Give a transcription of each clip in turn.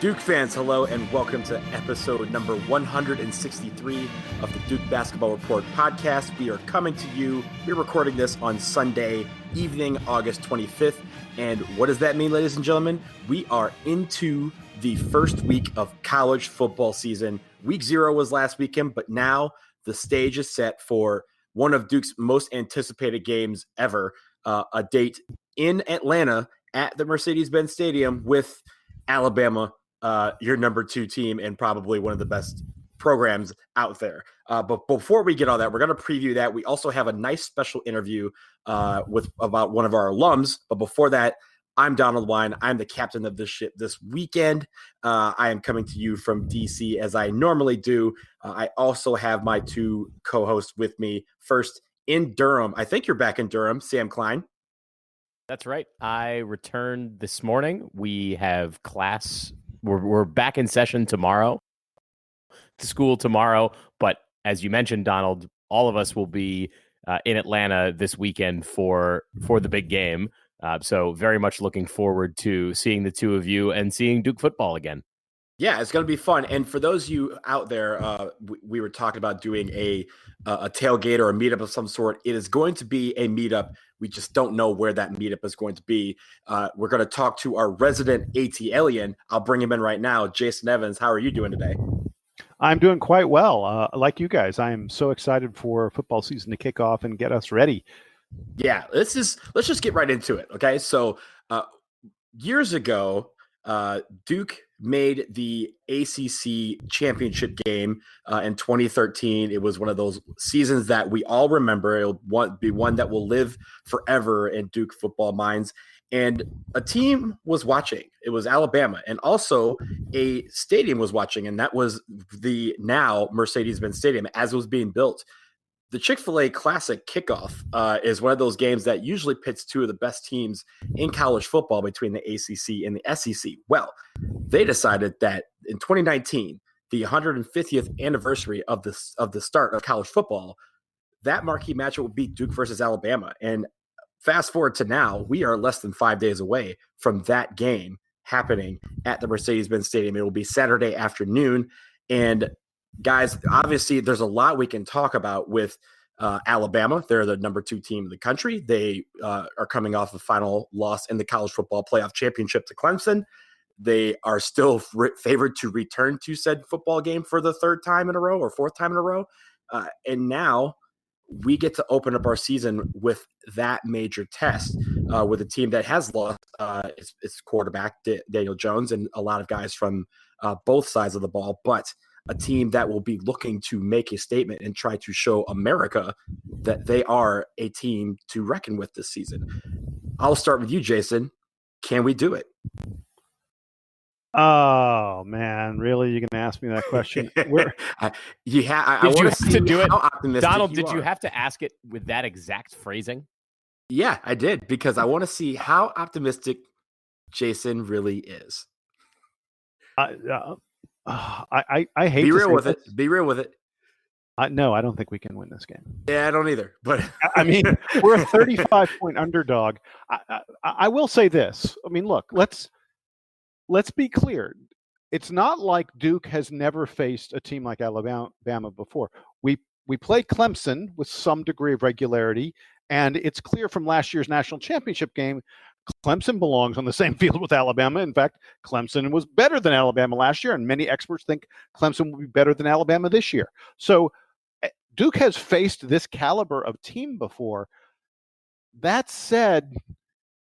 Duke fans, hello, and welcome to episode number 163 of the Duke Basketball Report podcast. We are coming to you. We're recording this on Sunday evening, August 25th. And what does that mean, ladies and gentlemen? We are into the first week of college football season. Week 0 was last weekend, but now the stage is set for one of Duke's most anticipated games ever, a date in Atlanta at the Mercedes-Benz Stadium with Alabama, your number 2 team and probably one of the best programs out there. But before we get all that, we're going to preview that. We also have a nice special interview about one of our alums. But before that, I'm Donald Wine. I'm the captain of this ship this weekend. I am coming to you from DC as I normally do. I also have my 2 co-hosts with me. First, in Durham. I think you're back in Durham, Sam Klein. That's right. I returned this morning. We have class. We're back in session tomorrow, to school tomorrow. But as you mentioned, Donald, all of us will be in Atlanta this weekend for the big game. So very much looking forward to seeing the 2 of you and seeing Duke football again. Yeah, it's going to be fun. And for those of you out there, we were talking about doing a tailgate or a meetup of some sort. It is going to be a meetup. We just don't know where that meetup is going to be. We're going to talk to our resident AT alien. I'll bring him in right now. Jason Evans, how are you doing today? I'm doing quite well. Like you guys, I am so excited for football season to kick off and get us ready. Yeah, let's just get right into it. Okay, so years ago, Duke made the ACC championship game in 2013. It was one of those seasons that we all remember. It'll be one that will live forever in Duke football minds. And a team was watching. It was Alabama. And also a stadium was watching, and that was the now Mercedes-Benz Stadium as it was being built. The Chick-fil-A Classic kickoff is one of those games that usually pits 2 of the best teams in college football between the ACC and the SEC. Well, they decided that in 2019, the 150th anniversary of the start of college football, that marquee matchup would be Duke versus Alabama. And fast forward to now, we are less than 5 days away from that game happening at the Mercedes-Benz Stadium. It will be Saturday afternoon. And guys, obviously, there's a lot we can talk about with Alabama. They're the number 2 team in the country. They are coming off a final loss in the college football playoff championship to Clemson. They are still favored to return to said football game for the 3rd time in a row or 4th time in a row. And now we get to open up our season with that major test with a team that has lost its quarterback, Daniel Jones, and a lot of guys from both sides of the ball, but a team that will be looking to make a statement and try to show America that they are a team to reckon with this season. I'll start with you, Jason. Can we do it? Oh man, really? You're going to ask me that question? Did you have to do it, Donald? Did you have to ask it with that exact phrasing? Yeah, I did, because I want to see how optimistic Jason really is. I hate. Be real with it. Be real with it. No, I don't think we can win this game. Yeah, I don't either. But I mean, we're a 35-point underdog. I will say this. I mean, look, let's be clear. It's not like Duke has never faced a team like Alabama before. We play Clemson with some degree of regularity, and it's clear from last year's national championship game, Clemson belongs on the same field with Alabama. In fact, Clemson was better than Alabama last year, and many experts think Clemson will be better than Alabama this year. So Duke has faced this caliber of team before. That said,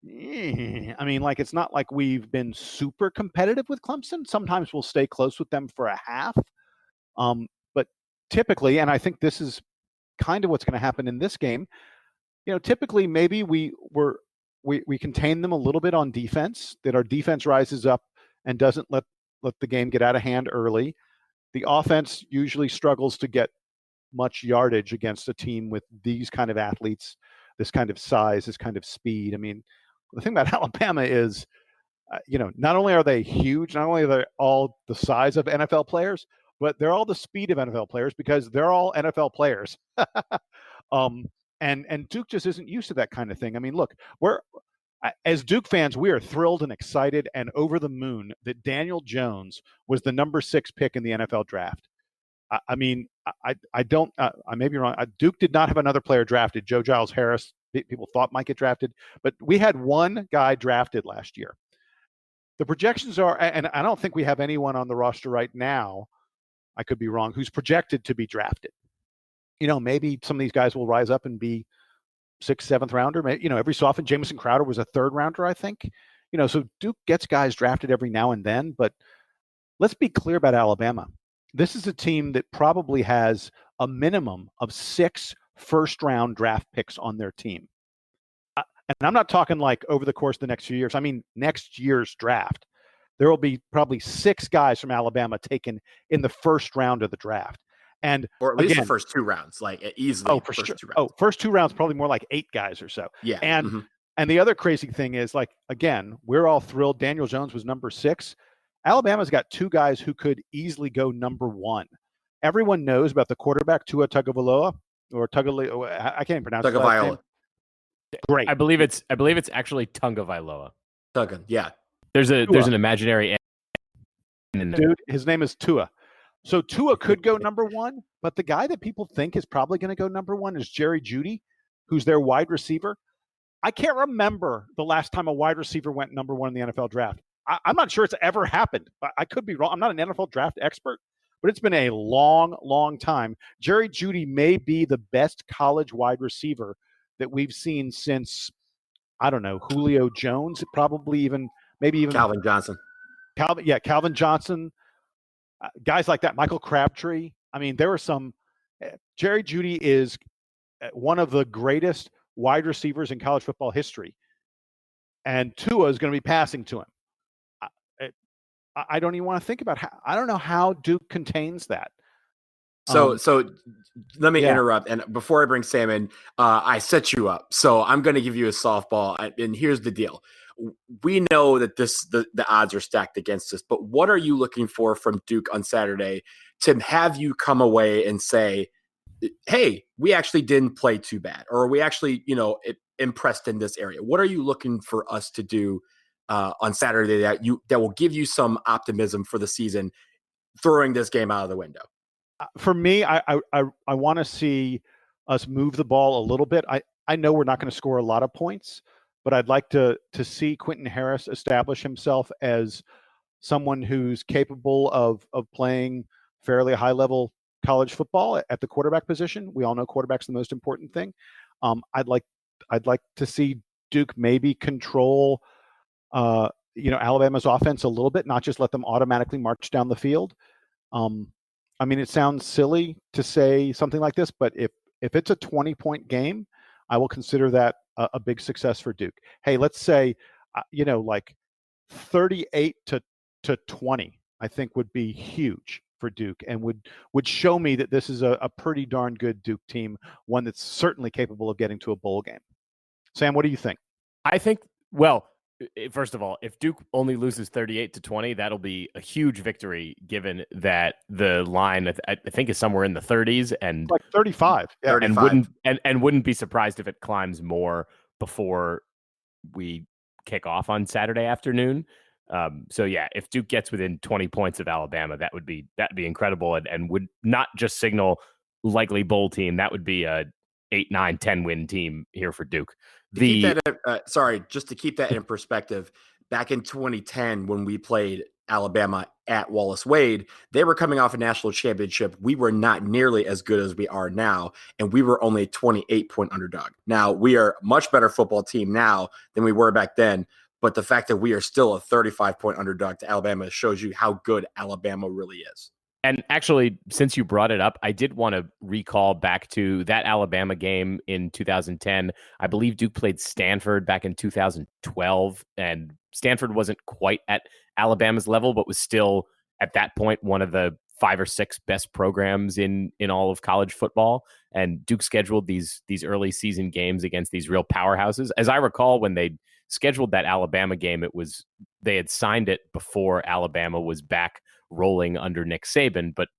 I mean, like, it's not like we've been super competitive with Clemson. Sometimes we'll stay close with them for a half. But typically, and I think this is kind of what's going to happen in this game, typically maybe we contain them a little bit on defense, that our defense rises up and doesn't let the game get out of hand early. The offense usually struggles to get much yardage against a team with these kind of athletes, this kind of size, this kind of speed. I mean, the thing about Alabama is, not only are they huge, not only are they all the size of NFL players, but they're all the speed of NFL players because they're all NFL players. And Duke just isn't used to that kind of thing. I mean, look, As Duke fans, we are thrilled and excited and over the moon that Daniel Jones was the number 6 pick in the NFL draft. I mean, I don't. I may be wrong. Duke did not have another player drafted. Joe Giles Harris, people thought might get drafted, but we had one guy drafted last year. The projections are, and I don't think we have anyone on the roster right now, I could be wrong, who's projected to be drafted. Maybe some of these guys will rise up and be 6th, 7th rounder. Every so often, Jamison Crowder was a 3rd rounder, I think. So Duke gets guys drafted every now and then, but let's be clear about Alabama. This is a team that probably has a minimum of 6 first-round draft picks on their team. And I'm not talking like over the course of the next few years. I mean, next year's draft. There will be probably 6 guys from Alabama taken in the first round of the draft. Or at least the first 2 rounds, like easily. First 2 rounds. First 2 rounds, probably more like 8 guys or so. Yeah. And the other crazy thing is, like, again, we're all thrilled. Daniel Jones was number 6. Alabama's got 2 guys who could easily go number 1. Everyone knows about the quarterback, Tua Tagovailoa, or I can't even pronounce Tagovailoa. Great. I believe it's actually Tagovailoa. Yeah. There's an imaginary dude. His name is Tua. So Tua could go number 1, but the guy that people think is probably going to go number 1 is Jerry Jeudy, who's their wide receiver. I can't remember the last time a wide receiver went number 1 in the NFL draft. I'm not sure it's ever happened. I could be wrong. I'm not an NFL draft expert, but it's been a long, long time. Jerry Jeudy may be the best college wide receiver that we've seen since, I don't know, Julio Jones, maybe even Calvin Johnson. Calvin Johnson, guys like that, Michael Crabtree. I mean, there were some. Jerry Jeudy is one of the greatest wide receivers in college football history, and Tua is going to be passing to him. I don't even want to think about how. I don't know how Duke contains that. So let me interrupt. And before I bring Sam in, I set you up. So I'm going to give you a softball. And here's the deal. We know that the odds are stacked against us, but what are you looking for from Duke on Saturday to have you come away and say, hey, we actually didn't play too bad, or we actually, impressed in this area? What are you looking for us to do on Saturday that will give you some optimism for the season, throwing this game out of the window? For me, I want to see us move the ball a little bit. I know we're not going to score a lot of points, but I'd like to see Quentin Harris establish himself as someone who's capable of playing fairly high level college football at the quarterback position. We all know quarterback's the most important thing. I'd like to see Duke maybe control Alabama's offense a little bit, not just let them automatically march down the field. I mean, it sounds silly to say something like this, but if it's a 20-point game, I will consider that a big success for Duke. Hey, let's say, like 38 to 20, I think would be huge for Duke and would show me that this is a pretty darn good Duke team, one that's certainly capable of getting to a bowl game. Sam, what do you think? I think, well, first of all, if Duke only loses 38 to 20, that'll be a huge victory, given that the line I think is somewhere in the 30s and like 35. Yeah. And wouldn't be surprised if it climbs more before we kick off on Saturday afternoon. So yeah, if Duke gets within 20 points of Alabama, that'd be incredible and would not just signal likely bowl team. That would be a 8, 9, 10 win team here for Duke. Just to keep that in perspective, back in 2010, when we played Alabama at Wallace Wade, they were coming off a national championship. We were not nearly as good as we are now, and we were only a 28-point underdog. Now, we are a much better football team now than we were back then, but the fact that we are still a 35-point underdog to Alabama shows you how good Alabama really is. And actually, since you brought it up, I did want to recall back to that Alabama game in 2010. I believe Duke played Stanford back in 2012, and Stanford wasn't quite at Alabama's level, but was still at that point one of the 5 or 6 best programs in all of college football. And Duke scheduled these early season games against these real powerhouses. As I recall, when they scheduled that Alabama game, they had signed it before Alabama was back rolling under Nick Saban. But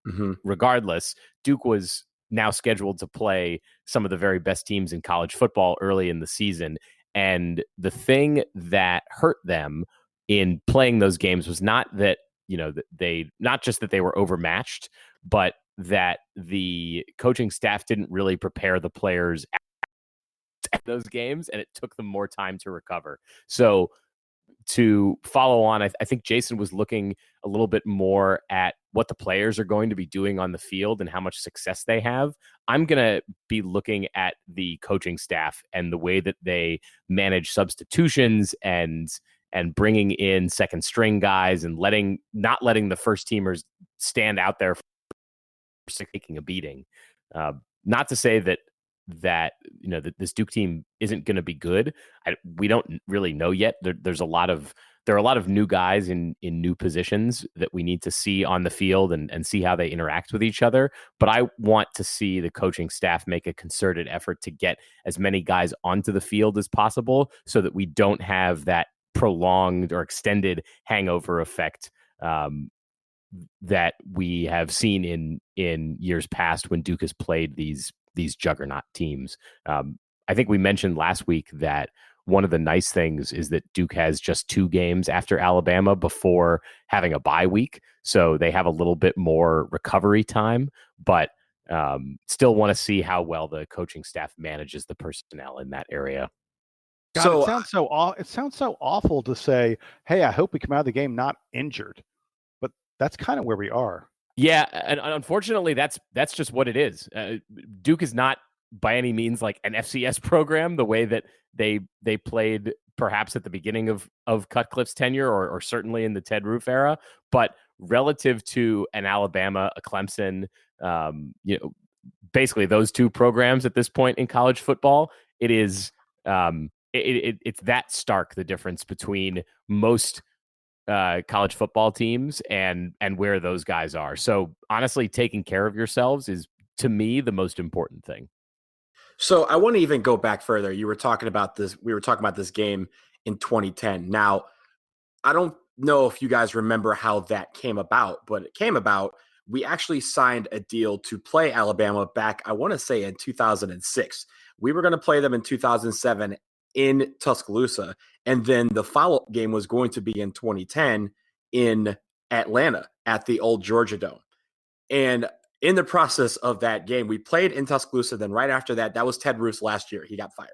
regardless, Duke was now scheduled to play some of the very best teams in college football early in the season. And the thing that hurt them in playing those games was not that, not just that they were overmatched, but that the coaching staff didn't really prepare the players at those games, and it took them more time to recover. So to follow on, I think Jason was looking a little bit more at what the players are going to be doing on the field and how much success they have. I'm going to be looking at the coaching staff and the way that they manage substitutions and bringing in second string guys and not letting the first teamers stand out there for taking a beating. Not to say that this Duke team isn't going to be good. We don't really know yet. There are a lot of new guys in new positions that we need to see on the field and see how they interact with each other. But I want to see the coaching staff make a concerted effort to get as many guys onto the field as possible so that we don't have that prolonged or extended hangover effect that we have seen in years past when Duke has played these juggernaut teams. I think we mentioned last week that one of the nice things is that Duke has just 2 games after Alabama before having a bye week. So they have a little bit more recovery time, but still want to see how well the coaching staff manages the personnel in that area. God, so it sounds so awful to say, hey, I hope we come out of the game not injured, but that's kind of where we are. Yeah, and unfortunately, that's just what it is. Duke is not by any means like an FCS program the way that they played perhaps at the beginning of Cutcliffe's tenure or certainly in the Ted Roof era. But relative to an Alabama, a Clemson, basically those 2 programs at this point in college football, it is it's that stark, the difference between most college football teams and where those guys are. So honestly, taking care of yourselves is, to me, the most important thing. So I want to even go back further. We were talking about this game in 2010. Now, I don't know if you guys remember how that came about, but it came about. We actually signed a deal to play Alabama back, I want to say, in 2006. We were going to play them in 2007 in Tuscaloosa. And then the follow-up game was going to be in 2010 in Atlanta at the old Georgia Dome. And in the process of that game, we played in Tuscaloosa. Then right after that was Ted Roos last year. He got fired.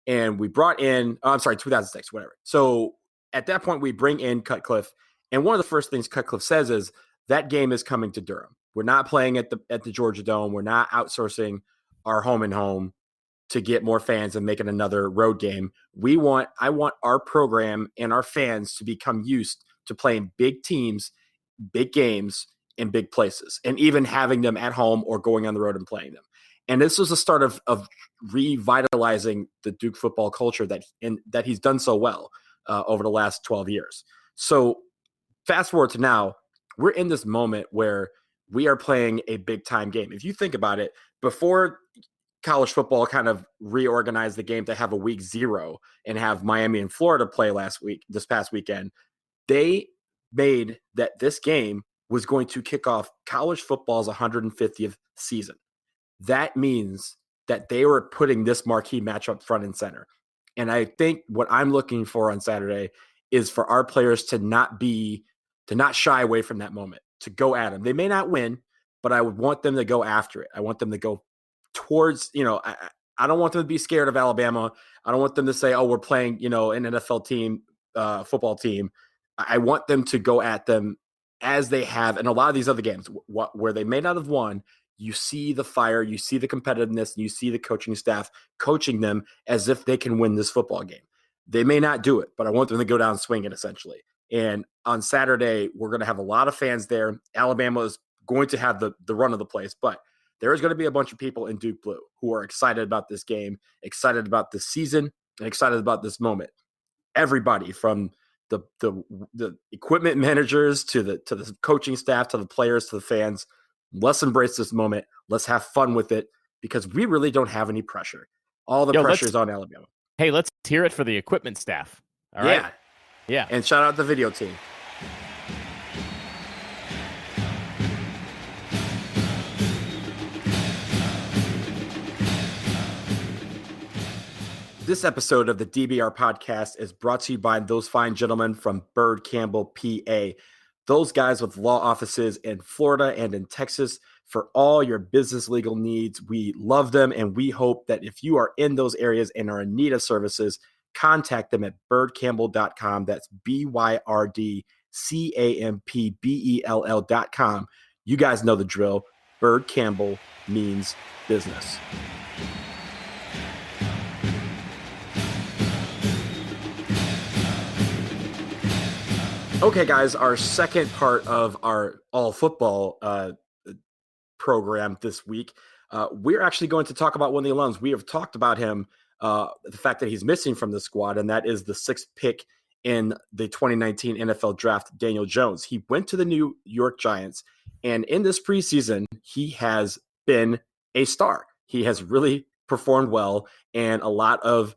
And we brought in, 2006, whatever. So at that point, we bring in Cutcliffe. And one of the first things Cutcliffe says is that game is coming to Durham. We're not playing at the Georgia Dome. We're not outsourcing our home and home to get more fans and make it another road game. I want our program and our fans to become used to playing big teams, big games in big places, and even having them at home or going on the road and playing them. And this was the start of revitalizing the Duke football culture that he's done so well over the last 12 years. So fast forward to now, we're in this moment where we are playing a big time game. If you think about it, before college football kind of reorganized the game to have a week 0 and have Miami and Florida play this past weekend, they made that this game was going to kick off college football's 150th season. That means that they were putting this marquee matchup front and center. And I think what I'm looking for on Saturday is for our players to not shy away from that moment, to go at them. They may not win, but I would want them to go after it. I want them to go towards, I don't want them to be scared of Alabama. I don't want them to say, oh, we're playing, an NFL team, football team. I want them to go at them as they have in a lot of these other games where they may not have won. You see the fire, you see the competitiveness, and you see the coaching staff coaching them as if they can win this football game. They may not do it, but I want them to go down swinging, essentially. And on Saturday, we're going to have a lot of fans there. Alabama is going to have the run of the place, but there is going to be a bunch of people in Duke Blue who are excited about this game, excited about this season, and excited about this moment. Everybody from the equipment managers to the coaching staff, to the players, to the fans, let's embrace this moment. Let's have fun with it because we really don't have any pressure. All the pressure is on Alabama. Hey, let's hear it for the equipment staff. All right. Yeah. And shout out the video team. This episode of the DBR Podcast is brought to you by those fine gentlemen from Bird Campbell, PA. Those guys with law offices in Florida and in Texas for all your business legal needs. We love them, and we hope that if you are in those areas and are in need of services, contact them at birdcampbell.com. That's BYRDCAMPBELL.com. You guys know the drill. Bird Campbell means business. Okay, guys, our second part of our all football program this week, we're actually going to talk about one of the alums. We have talked about him, the fact that he's missing from the squad, and that is the sixth pick in the 2019 NFL draft, Daniel Jones. He went to the New York Giants, and in this preseason, he has been a star. He has really performed well, and a lot of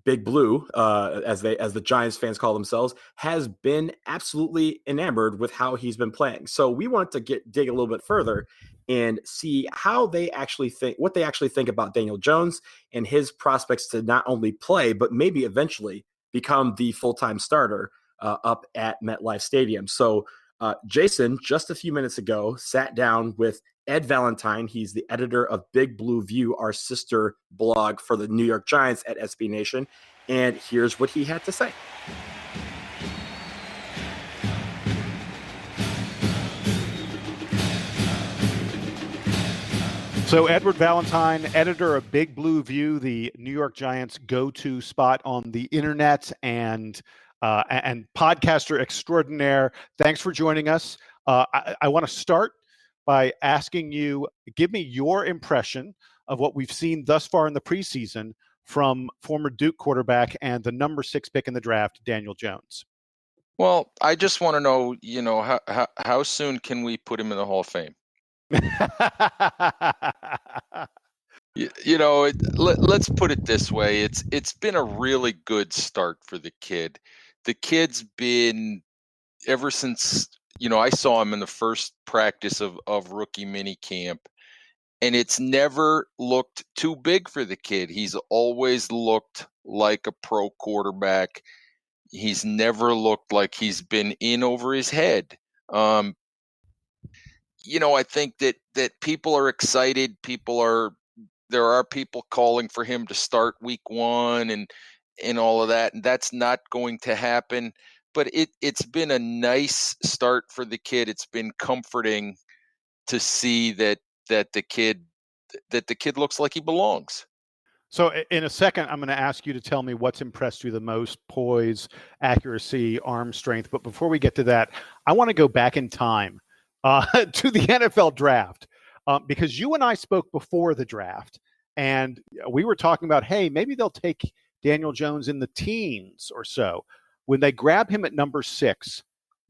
Big Blue, as the Giants fans call themselves, has been absolutely enamored with how he's been playing. So we want to dig a little bit further and see how they actually think, what they actually think about Daniel Jones and his prospects to not only play, but maybe eventually become the full-time starter up at MetLife Stadium. So Jason, just a few minutes ago, sat down with Ed Valentine. He's the editor of Big Blue View, our sister blog for the New York Giants at SB Nation. And here's what he had to say. So Edward Valentine, editor of Big Blue View, the New York Giants go-to spot on the internet, and podcaster extraordinaire. Thanks for joining us. I want to start by asking you, give me your impression of what we've seen thus far in the preseason from former Duke quarterback and the number 6 pick in the draft, Daniel Jones. Well, I just want to know, how soon can we put him in the Hall of Fame? Let's put it this way. It's been a really good start for the kid. The kid's been, ever since, I saw him in the first practice of rookie mini camp, and it's never looked too big for the kid. He's always looked like a pro quarterback. He's never looked like he's been in over his head. I think that people are excited. There are people calling for him to start week 1 and all of that, and that's not going to happen. But it's been a nice start for the kid. It's been comforting to see that the kid looks like he belongs. So in a second, I'm going to ask you to tell me what's impressed you the most: poise, accuracy, arm strength. But before we get to that, I want to go back in time to the NFL draft, because you and I spoke before the draft, and we were talking about, hey, maybe they'll take Daniel Jones in the teens or so. When they grab him at number 6,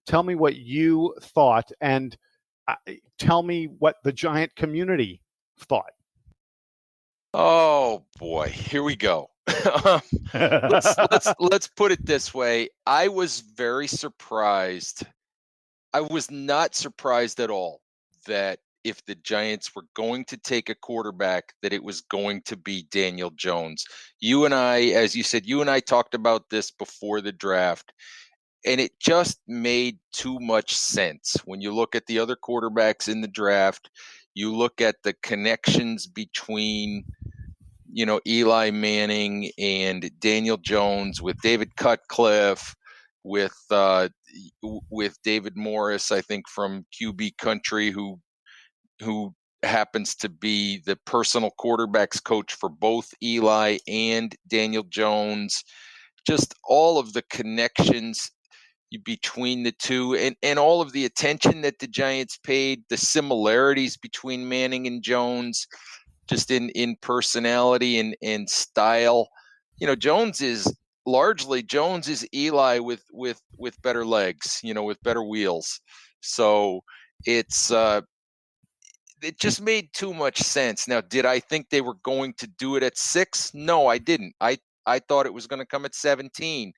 tell me what you thought, and tell me what the Giant community thought. Oh boy, here we go. let's put it this way. I was very surprised. I was not surprised at all that if the Giants were going to take a quarterback, that it was going to be Daniel Jones. You and I, as you said, talked about this before the draft, and it just made too much sense. When you look at the other quarterbacks in the draft, you look at the connections between, Eli Manning and Daniel Jones, with David Cutcliffe, with David Morris, I think from QB Country, who happens to be the personal quarterbacks coach for both Eli and Daniel Jones. Just all of the connections between the two, and all of the attention that the Giants paid, the similarities between Manning and Jones, just in personality and style. Jones is Eli with better legs, with better wheels. So it just made too much sense. Now, did I think they were going to do it at 6? No, I didn't. I thought it was going to come at 17,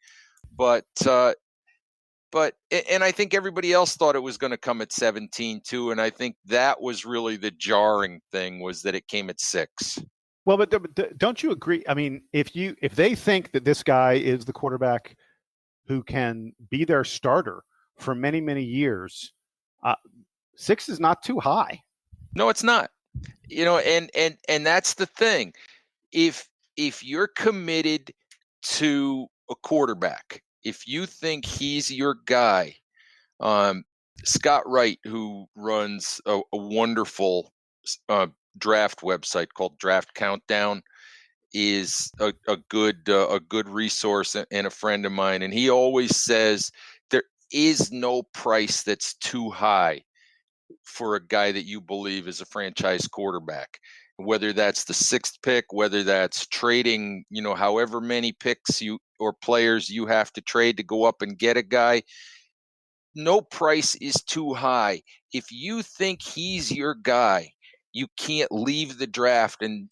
but and I think everybody else thought it was going to come at 17 too. And I think that was really the jarring thing, was that it came at 6. Well, but don't you agree? I mean, if they think that this guy is the quarterback who can be their starter for many, many years, 6 is not too high. No, it's not. And that's the thing. If you're committed to a quarterback, if you think he's your guy, Scott Wright, who runs a wonderful draft website called Draft Countdown, is a good resource and a friend of mine. And he always says there is no price that's too high for a guy that you believe is a franchise quarterback, whether that's the 6th pick, whether that's trading, however many picks or players you have to trade to go up and get a guy. No price is too high. If you think he's your guy, you can't leave the draft and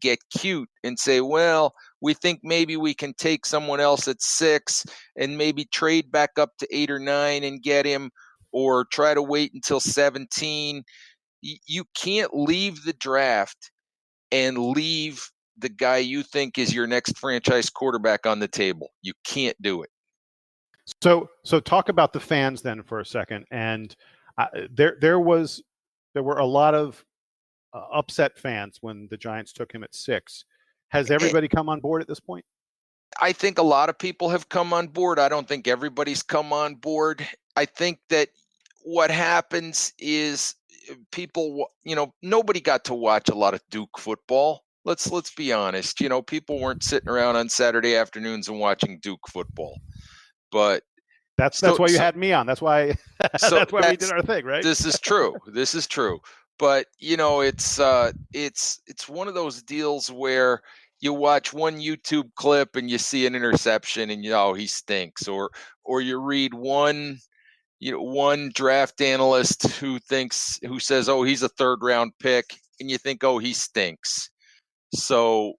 get cute and say, well, we think maybe we can take someone else at 6 and maybe trade back up to 8 or 9 and get him, or try to wait until 17. You can't leave the draft and leave the guy you think is your next franchise quarterback on the table. You can't do it. So talk about the fans then for a second. And there were a lot of upset fans when the Giants took him at 6. Has everybody come on board at this point? I think a lot of people have come on board. I don't think everybody's come on board. I think that what happens is people, nobody got to watch a lot of Duke football. Let's be honest. People weren't sitting around on Saturday afternoons and watching Duke football. But that's why you had me on. That's why that's why we did our thing, right? This is true. But it's one of those deals where you watch one YouTube clip and you see an interception and he stinks, or you read one draft analyst who says, oh, he's a 3rd round pick, and you think, oh, he stinks. So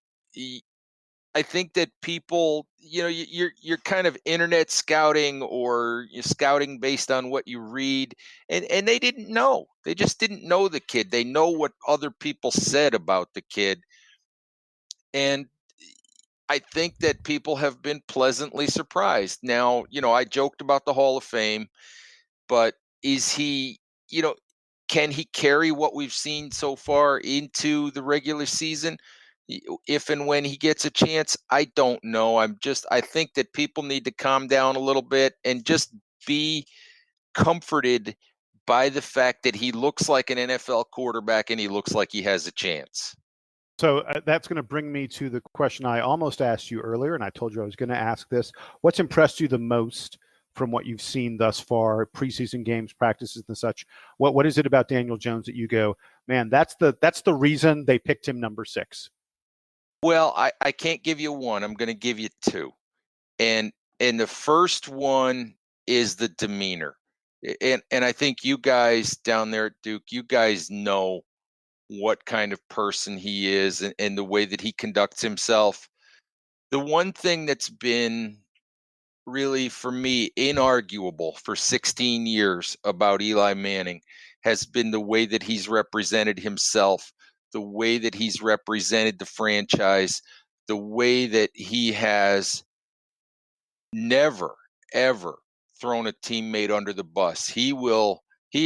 I think that people, you're kind of internet scouting, or you're scouting based on what you read, and they didn't know. They just didn't know the kid. They know what other people said about the kid. And I think that people have been pleasantly surprised. Now, I joked about the Hall of Fame, but is he, can he carry what we've seen so far into the regular season? If and when he gets a chance, I don't know. I think that people need to calm down a little bit and just be comforted by the fact that he looks like an NFL quarterback and he looks like he has a chance. So that's going to bring me to the question I almost asked you earlier, and I told you I was going to ask this. What's impressed you the most from what you've seen thus far, preseason games, practices, and such? What is it about Daniel Jones that you go, man, that's the reason they picked him number 6? Well, I can't give you one. I'm going to give you 2. And the first one is the demeanor. And I think you guys down there at Duke, you guys know what kind of person he is and the way that he conducts himself. The one thing that's been really, for me, inarguable for 16 years about Eli Manning has been the way that he's represented himself, the way that he's represented the franchise, the way that he has never, ever thrown a teammate under the bus. He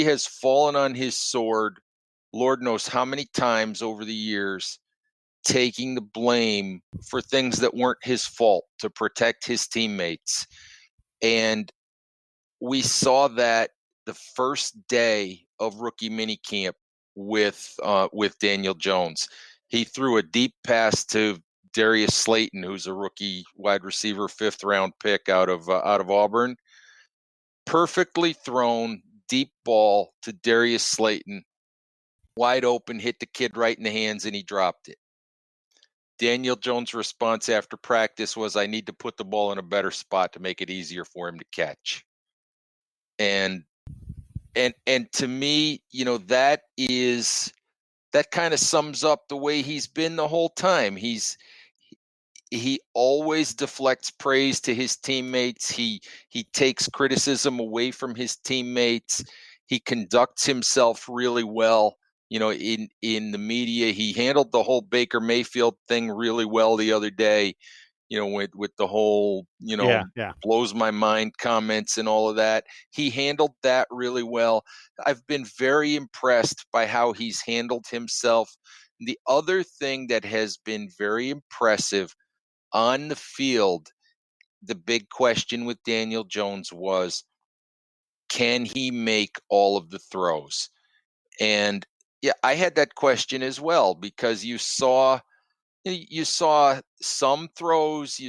has fallen on his sword, Lord knows how many times over the years, taking the blame for things that weren't his fault to protect his teammates. And we saw that the first day of rookie minicamp with Daniel Jones. He threw a deep pass to Darius Slayton, who's a rookie wide receiver, 5th round pick out of Auburn. Perfectly thrown deep ball to Darius Slayton, wide open, hit the kid right in the hands, and he dropped it. Daniel Jones' response after practice was, I need to put the ball in a better spot to make it easier for him to catch. And to me, that kind of sums up the way he's been the whole time. He always deflects praise to his teammates. He takes criticism away from his teammates. He conducts himself really well. in the media. He handled the whole Baker Mayfield thing really well the other day, with the whole, Yeah. blows my mind comments and all of that. He handled that really well. I've been very impressed by how he's handled himself. The other thing that has been very impressive on the field, the big question with Daniel Jones was, can he make all of the throws? And yeah, I had that question as well, because you saw some throws,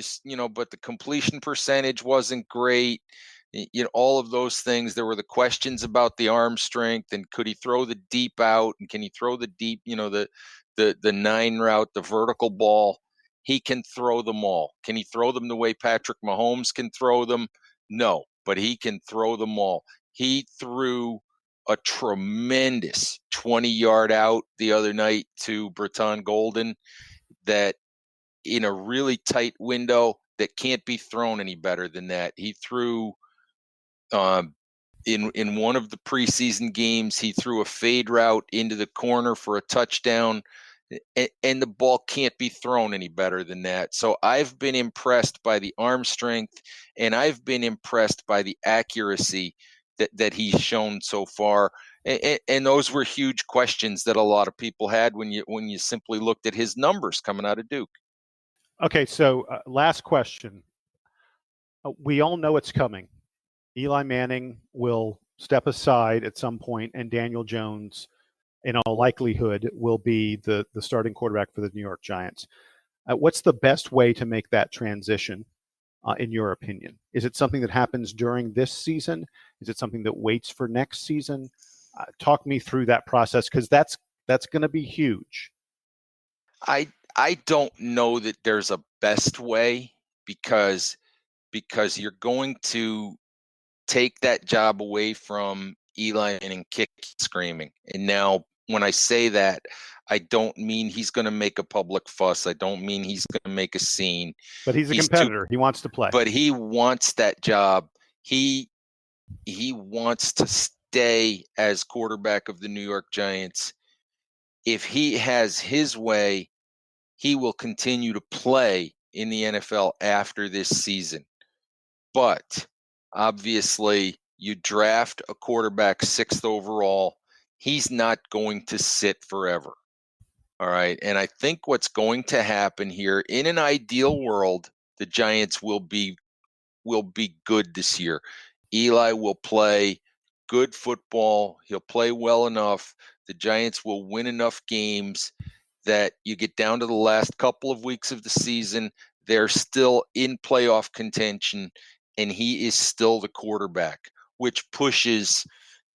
but the completion percentage wasn't great. All of those things. There were the questions about the arm strength, and could he throw the deep out, and can he throw the deep, the 9 route, the vertical ball. He can throw them all. Can he throw them the way Patrick Mahomes can throw them? No, but he can throw them all. He threw a tremendous 20-yard out the other night to Breton Golden, that in a really tight window that can't be thrown any better than that. He threw in one of the preseason games, he threw a fade route into the corner for a touchdown, and the ball can't be thrown any better than that. So I've been impressed by the arm strength, and I've been impressed by the accuracy that he's shown so far. And those were huge questions that a lot of people had when you simply looked at his numbers coming out of Duke. Okay, so last question. We all know it's coming. Eli Manning will step aside at some point, and Daniel Jones, in all likelihood, will be the starting quarterback for the New York Giants. What's the best way to make that transition, in your opinion? Is it something that happens during this season? Is it something that waits for next season? Talk me through that process, because that's going to be huge. I don't know that there's a best way, because you're going to take that job away from Eli and kick screaming. And now, when I say that, I don't mean he's going to make a public fuss. I don't mean he's going to make a scene. But he's a competitor. He wants to play. But he wants that job. He wants to stay as quarterback of the New York Giants. If he has his way, he will continue to play in the NFL after this season. But obviously, you draft a quarterback 6th overall. He's not going to sit forever. All right. And I think what's going to happen here, in an ideal world, the Giants will be good this year. Eli will play good football. He'll play well enough. The Giants will win enough games that you get down to the last couple of weeks of the season, they're still in playoff contention, and he is still the quarterback, which pushes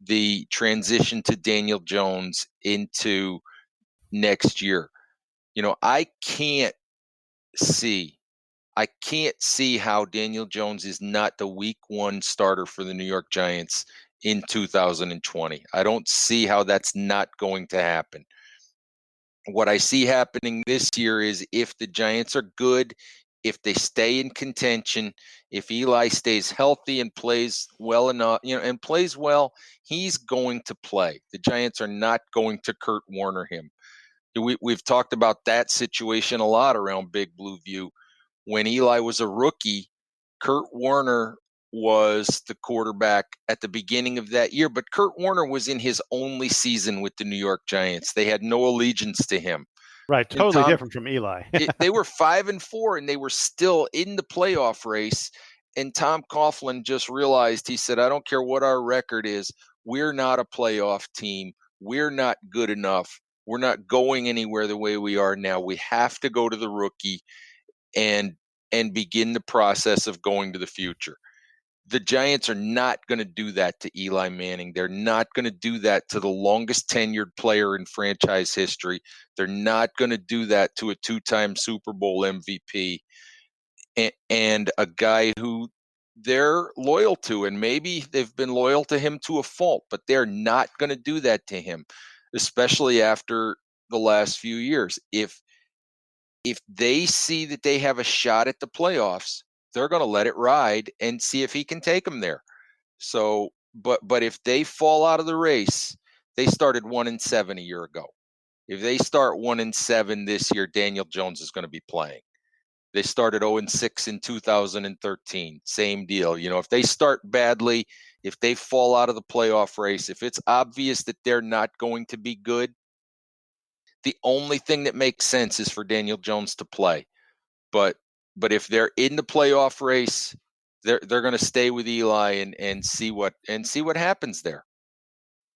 the transition to Daniel Jones into next year. I can't see how Daniel Jones is not the week 1 starter for the New York Giants in 2020. I don't see how that's not going to happen. What I see happening this year is, if the Giants are good, if they stay in contention, if Eli stays healthy and plays well enough, and plays well, he's going to play. The Giants are not going to Kurt Warner him. We've talked about that situation a lot around Big Blue View. When Eli was a rookie, Kurt Warner was the quarterback at the beginning of that year, but Kurt Warner was in his only season with the New York Giants. They had no allegiance to him. Right, totally different from Eli. They were 5-4, and they were still in the playoff race. And Tom Coughlin just realized, he said, I don't care what our record is. We're not a playoff team. We're not good enough. We're not going anywhere the way we are now. We have to go to the rookie and begin the process of going to the future. The Giants are not going to do that to Eli Manning. They're not going to do that to the longest tenured player in franchise history. They're not going to do that to a 2-time Super Bowl MVP and a guy who they're loyal to. And maybe they've been loyal to him to a fault, but they're not going to do that to him, especially after the last few years. If they see that they have a shot at the playoffs, they're going to let it ride and see if he can take them there. So, but if they fall out of the race, They started 1-7 a year ago. If they start 1-7 this year, Daniel Jones is going to be playing. They started 0-6 in 2013. Same deal. If they start badly, if they fall out of the playoff race, if it's obvious that they're not going to be good, the only thing that makes sense is for Daniel Jones to play. But if they're in the playoff race, they're going to stay with Eli and see what happens there.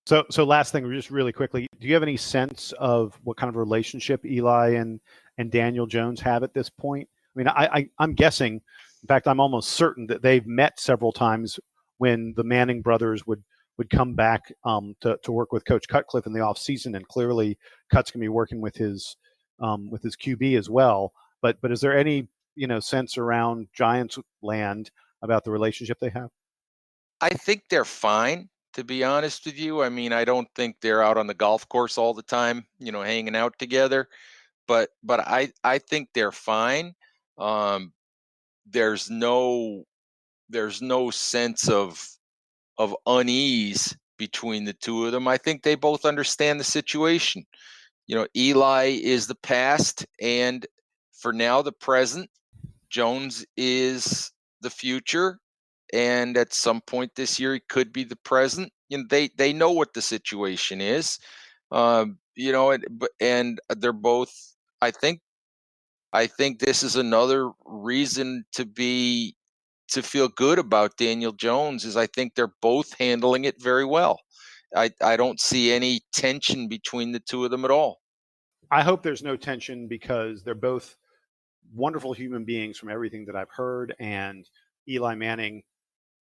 So last thing, just really quickly, do you have any sense of what kind of relationship Eli and Daniel Jones have at this point? I mean, I'm guessing, in fact, I'm almost certain that they've met several times when the Manning brothers would come back to work with Coach Cutcliffe in the offseason, and clearly Cut's going to be working with his QB as well. But is there any sense around Giants land about the relationship they have? I think they're fine, to be honest with you. I mean, I don't think they're out on the golf course all the time, hanging out together. But I think they're fine. There's no sense of unease between the two of them. I think they both understand the situation. Eli is the past, and for now, the present. Jones is the future, and at some point this year, he could be the present. They know what the situation is. And they're both. I think this is another reason to feel good about Daniel Jones. Is I think they're both handling it very well. I don't see any tension between the two of them at all. I hope there's no tension, because they're both wonderful human beings from everything that I've heard. And Eli Manning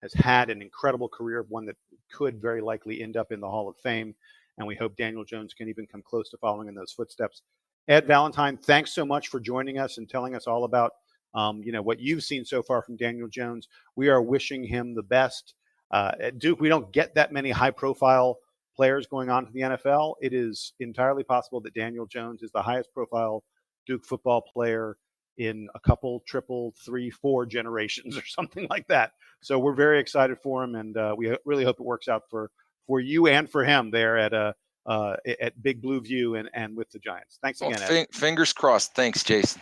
has had an incredible career, one that could very likely end up in the Hall of Fame. And we hope Daniel Jones can even come close to following in those footsteps. Ed Valentine, thanks so much for joining us and telling us all about what you've seen so far from Daniel Jones. We are wishing him the best. At Duke, we don't get that many high-profile players going on to the NFL. It is entirely possible that Daniel Jones is the highest-profile Duke football player in a couple, triple, 3, 4 generations or something like that. So we're very excited for him, and we really hope it works out for you and for him there at Big Blue View and with the Giants. Thanks again, Ed. Fingers crossed. Thanks, Jason.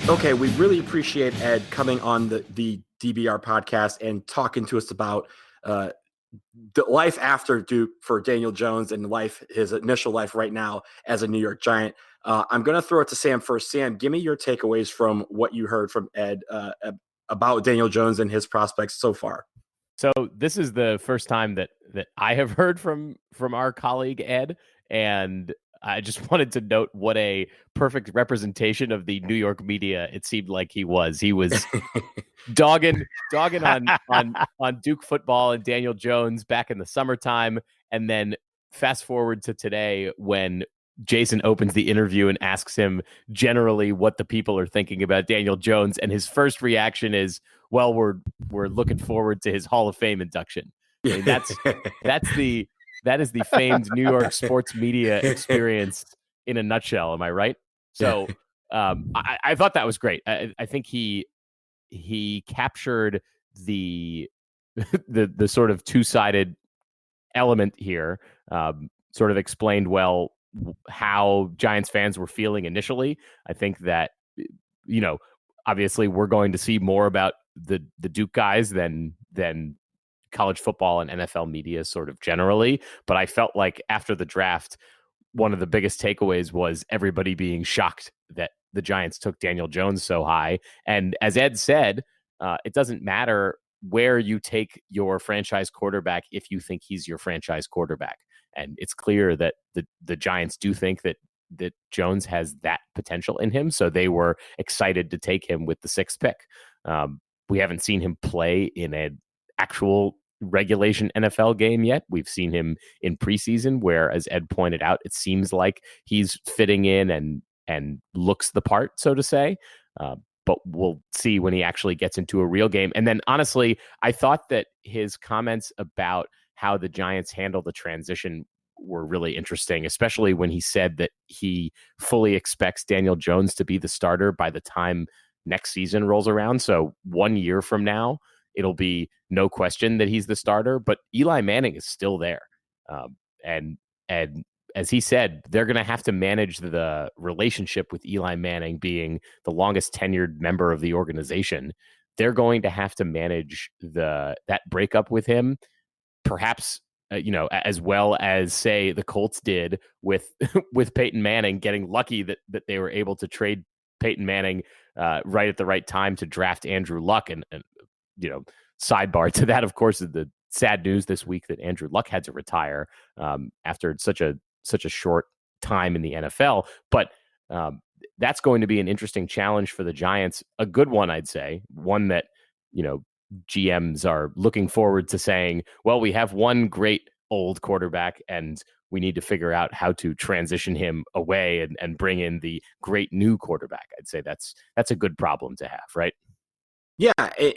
Okay, we really appreciate Ed coming on the DBR podcast and talking to us about the life after Duke for Daniel Jones and his initial life right now as a New York Giant. I'm going to throw it to Sam first. Sam, give me your takeaways from what you heard from Ed about Daniel Jones and his prospects so far. So this is the first time that I have heard from our colleague Ed, and I just wanted to note what a perfect representation of the New York media it seemed like he was. He was dogging on Duke football and Daniel Jones back in the summertime, and then fast forward to today when Jason opens the interview and asks him generally what the people are thinking about Daniel Jones, and his first reaction is, "Well, we're looking forward to his Hall of Fame induction." I mean, that is the famed New York sports media experience in a nutshell. Am I right? So I thought that was great. I think he captured the sort of two-sided element here, sort of explained well how Giants fans were feeling initially. I think that, obviously we're going to see more about the Duke guys than college football and NFL media sort of generally. But I felt like after the draft, one of the biggest takeaways was everybody being shocked that the Giants took Daniel Jones so high. And as Ed said, it doesn't matter where you take your franchise quarterback if you think he's your franchise quarterback. And it's clear that the Giants do think that Jones has that potential in him. So they were excited to take him with the 6th pick. We haven't seen him play in an actual regulation NFL game yet. We've seen him in preseason where, as Ed pointed out, it seems like he's fitting in and looks the part, so to say. But we'll see when he actually gets into a real game. And then honestly, I thought that his comments about how the Giants handle the transition were really interesting, especially when he said that he fully expects Daniel Jones to be the starter by the time next season rolls around. So 1 year from now, it'll be no question that he's the starter, but Eli Manning is still there. And as he said, they're going to have to manage the relationship with Eli Manning being the longest tenured member of the organization. They're going to have to manage that breakup with him, perhaps, as well as, say, the Colts did with with Peyton Manning, getting lucky that they were able to trade Peyton Manning right at the right time to draft Andrew Luck. And sidebar to that, of course, is the sad news this week that Andrew Luck had to retire after such a short time in the NFL. But that's going to be an interesting challenge for the Giants. A good one, I'd say. One that, GMs are looking forward to saying, well, we have one great old quarterback and we need to figure out how to transition him away and bring in the great new quarterback. I'd say that's a good problem to have, right? Yeah.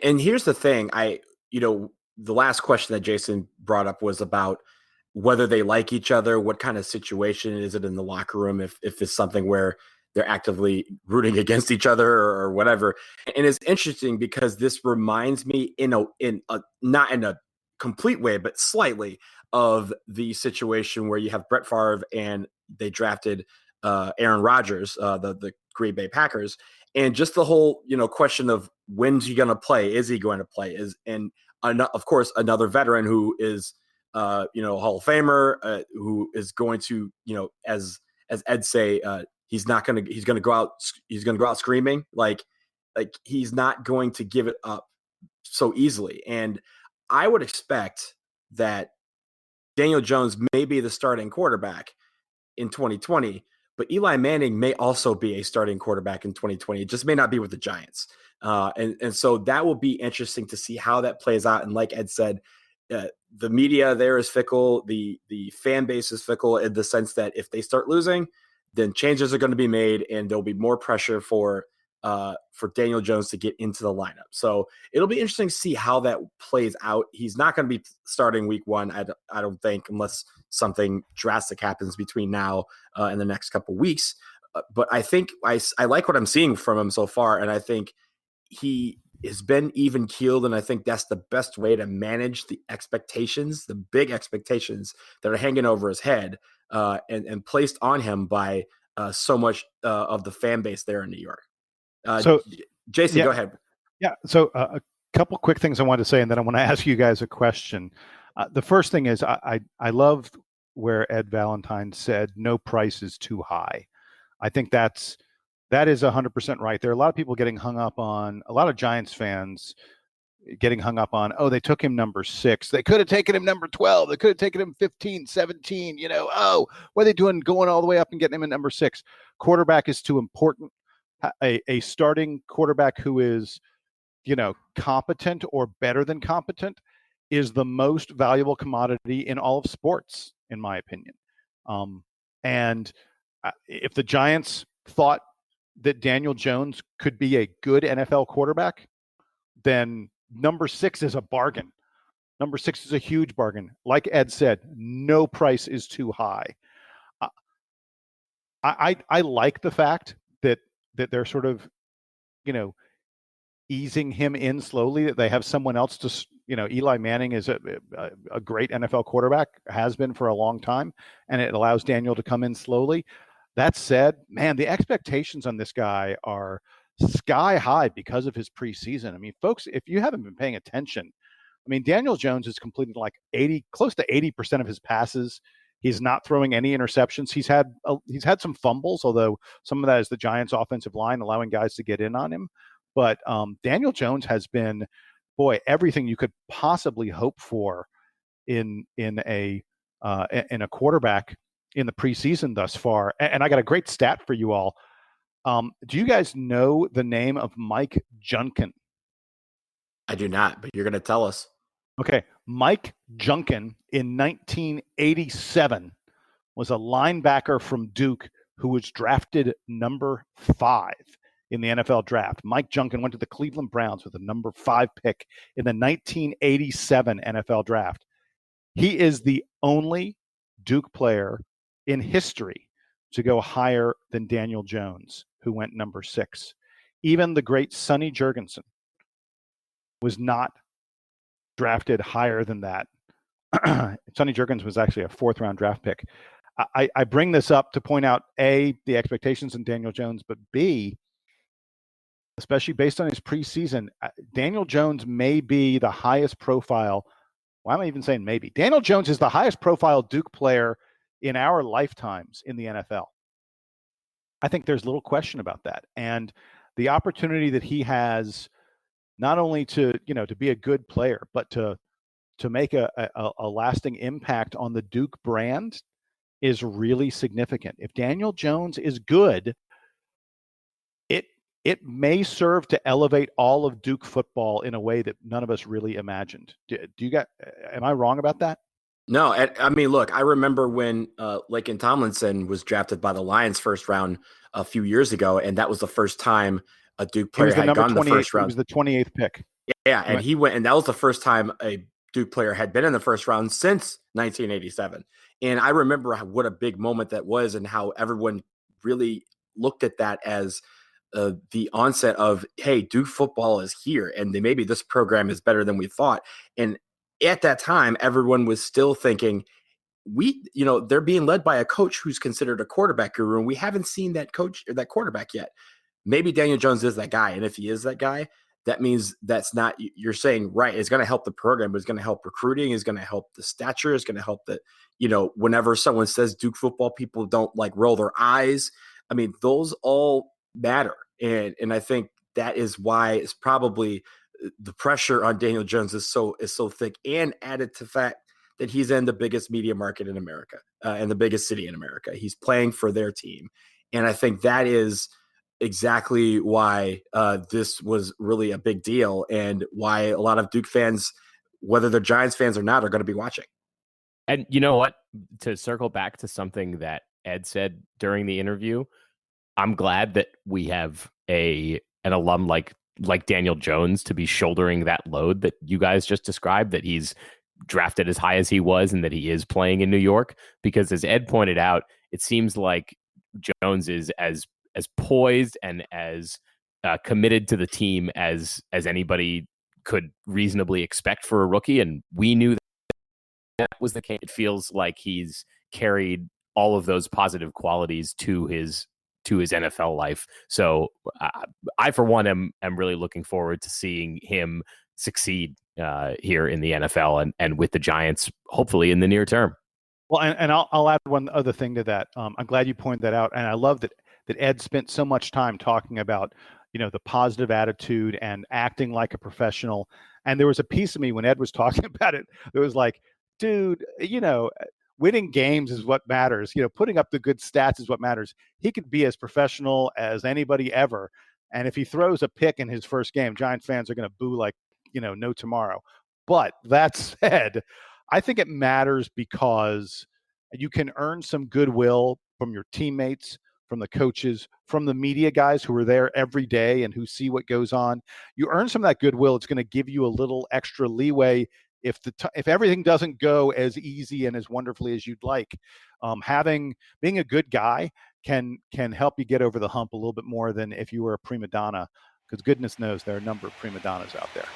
And here's the thing. The last question that Jason brought up was about whether they like each other, what kind of situation is it in the locker room, if it's something where they're actively rooting against each other or whatever. And it's interesting because this reminds me in a not in a complete way, but slightly, of the situation where you have Brett Favre and they drafted Aaron Rodgers, the Green Bay Packers, and just the whole question of when's he going to play? Is he going to play? Of course, another veteran who is Hall of Famer, who is going to, as Ed say, he's going to go out screaming, like he's not going to give it up so easily. And I would expect that Daniel Jones may be the starting quarterback in 2020, but Eli Manning may also be a starting quarterback in 2020. It just may not be with the Giants. And so that will be interesting to see how that plays out. And like Ed said, the media there is fickle. The fan base is fickle in the sense that if they start losing, then changes are going to be made and there'll be more pressure for Daniel Jones to get into the lineup. So it'll be interesting to see how that plays out. He's not going to be starting week one, I don't think, unless something drastic happens between now and the next couple of weeks. But I think I like what I'm seeing from him so far, and I think he has been even keeled, and I think that's the best way to manage the expectations, the big expectations that are hanging over his head and placed on him by so much of the fan base there in New York. So, Jason, go ahead. Yeah. So a couple quick things I wanted to say, and then I want to ask you guys a question. The first thing is I love where Ed Valentine said no price is too high. I think that is 100% right. There are a lot of people getting hung up on, a lot of Giants fans getting hung up on, oh, they took him number 6. They could have taken him number 12. They could have taken him 15, 17. Oh, what are they doing going all the way up and getting him at number 6? Quarterback is too important. A starting quarterback who is, competent or better than competent is the most valuable commodity in all of sports, in my opinion. And if the Giants thought that Daniel Jones could be a good NFL quarterback, then number 6 is a bargain. Number 6 is a huge bargain. Like Ed said, no price is too high. I like the fact that they're sort of, easing him in slowly, that they have someone else to, Eli Manning is a great NFL quarterback, has been for a long time, and it allows Daniel to come in slowly. That said, man, the expectations on this guy are sky high because of his preseason. I mean, folks, if you haven't been paying attention, Daniel Jones has completed like close to 80% of his passes. He's not throwing any interceptions. He's had some fumbles, although some of that is the Giants' offensive line allowing guys to get in on him. But Daniel Jones has been, everything you could possibly hope for in a quarterback in the preseason thus far. And I got a great stat for you all. Do you guys know the name of Mike Junkin? I do not, but you're going to tell us. Okay. Mike Junkin in 1987 was a linebacker from Duke who was drafted number 5 in the NFL draft. Mike Junkin went to the Cleveland Browns with a number 5 pick in the 1987 NFL draft. He is the only Duke player in history to go higher than Daniel Jones, who went number 6. Even the great Sonny Jurgensen was not drafted higher than that. Sonny Jurgens was actually a 4th-round draft pick. I bring this up to point out, A, the expectations in Daniel Jones, but B, especially based on his preseason, Daniel Jones may be the highest profile. Why am I even saying maybe? Daniel Jones is the highest profile Duke player in our lifetimes in the NFL. I think there's little question about that. And the opportunity that he has not only to be a good player, but to make a lasting impact on the Duke brand is really significant. If Daniel Jones is good, it may serve to elevate all of Duke football in a way that none of us really imagined. Am I wrong about that? No, I mean, look, I remember when Laken Tomlinson was drafted by the Lions first round a few years ago, and that was the first time a Duke player had gone the first round. He was the 28th pick. Yeah, and he went, and that was the first time a Duke player had been in the first round since 1987. And I remember what a big moment that was and how everyone really looked at that as the onset of, hey, Duke football is here, and maybe this program is better than we thought. And at that time, everyone was still thinking, they're being led by a coach who's considered a quarterback guru, and we haven't seen that coach or that quarterback yet. Maybe Daniel Jones is that guy, and if he is that guy, that means that's not, you're saying, right, it's going to help the program, but it's going to help recruiting, it's going to help the stature, it's going to help that, whenever someone says Duke football, people don't like roll their eyes. I mean, those all matter. And I think that is why it's probably the pressure on Daniel Jones is so thick, and added to the fact that he's in the biggest media market in America and the biggest city in America. He's playing for their team. And I think that is exactly why this was really a big deal, and why a lot of Duke fans, whether they're Giants fans or not, are going to be watching. And you know what? To circle back to something that Ed said during the interview, I'm glad that we have an alum like Daniel Jones to be shouldering that load that you guys just described, that he's drafted as high as he was and that he is playing in New York. Because as Ed pointed out, it seems like Jones is as poised and as committed to the team as anybody could reasonably expect for a rookie. And we knew that was the case. It feels like he's carried all of those positive qualities to his NFL life. So I for one, am really looking forward to seeing him succeed here in the NFL and with the Giants, hopefully in the near term. Well, and I'll add one other thing to that. I'm glad you pointed that out. And I love that Ed spent so much time talking about, the positive attitude and acting like a professional. And there was a piece of me when Ed was talking about it, it was like, dude, winning games is what matters. Putting up the good stats is what matters. He could be as professional as anybody ever. And if he throws a pick in his first game, Giant fans are going to boo like, no tomorrow. But that said, I think it matters because you can earn some goodwill from your teammates, from the coaches, from the media guys who are there every day and who see what goes on. You earn some of that goodwill. It's going to give you a little extra leeway if everything doesn't go as easy and as wonderfully as you'd like. Being a good guy can help you get over the hump a little bit more than if you were a prima donna, because goodness knows there are a number of prima donnas out there.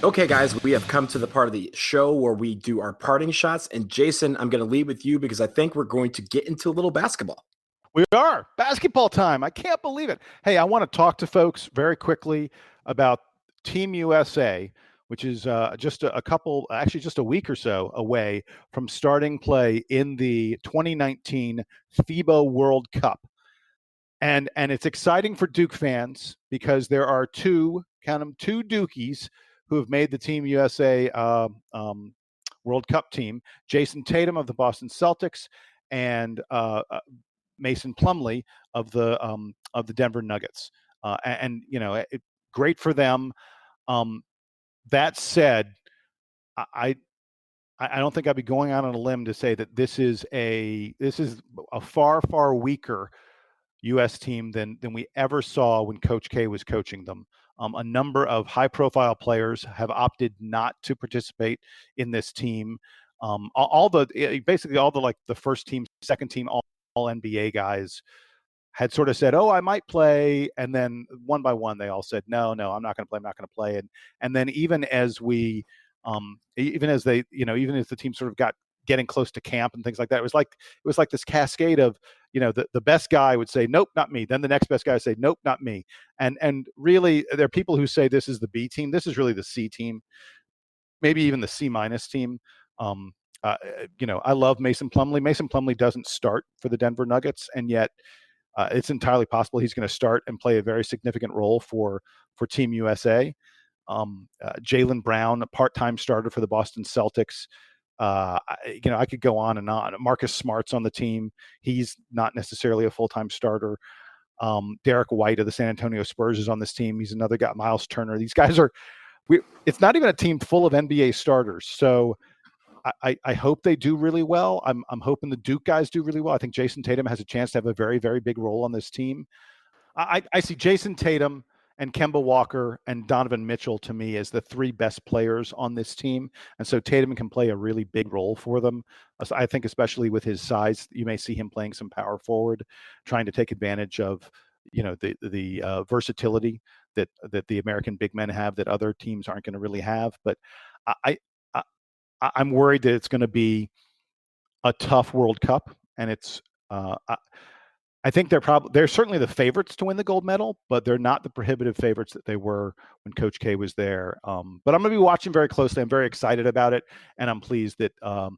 Okay, guys, we have come to the part of the show where we do our parting shots. And Jason, I'm going to lead with you because I think we're going to get into a little basketball. We are. Basketball time. I can't believe it. Hey, I want to talk to folks very quickly about Team USA, which is just a week or so away from starting play in the 2019 FIBA World Cup. And it's exciting for Duke fans because there are two Dukies who have made the Team USA World Cup team. Jason Tatum of the Boston Celtics and Mason Plumlee of the Denver Nuggets. Great for them. That said, I don't think I'd be going out on a limb to say that this is a far weaker U.S. team than we ever saw when Coach K was coaching them. A number of high-profile players have opted not to participate in this team. Basically all the like the first team, second team, all NBA guys had sort of said, "Oh, I might play," and then one by one they all said, "No, I'm not going to play. I'm not going to play." And then even as even as the team sort of got getting close to camp and things like that, it was like this cascade of, the best guy would say, "Nope, not me." Then the next best guy would say, "Nope, not me." And really, there are people who say this is the B team. This is really the C team, maybe even the C- team. I love Mason Plumlee. Mason Plumlee doesn't start for the Denver Nuggets, and yet it's entirely possible he's going to start and play a very significant role for Team USA. Jaylen Brown, a part-time starter for the Boston Celtics. I could go on and on. Marcus Smart's on the team. He's not necessarily a full-time starter. Derek White of the San Antonio Spurs is on this team. He's another guy. Miles Turner. These guys it's not even a team full of NBA starters. So I hope they do really well. I'm hoping the Duke guys do really well. I think Jason Tatum has a chance to have a very, very big role on this team. I see Jason Tatum and Kemba Walker and Donovan Mitchell to me as the three best players on this team. And so Tatum can play a really big role for them. So I think especially with his size, you may see him playing some power forward, trying to take advantage of, the versatility that the American big men have that other teams aren't going to really have. But I'm worried that it's going to be a tough World Cup, and it's I think they're certainly the favorites to win the gold medal, but they're not the prohibitive favorites that they were when Coach K was there. But I'm going to be watching very closely. I'm very excited about it, and I'm pleased that I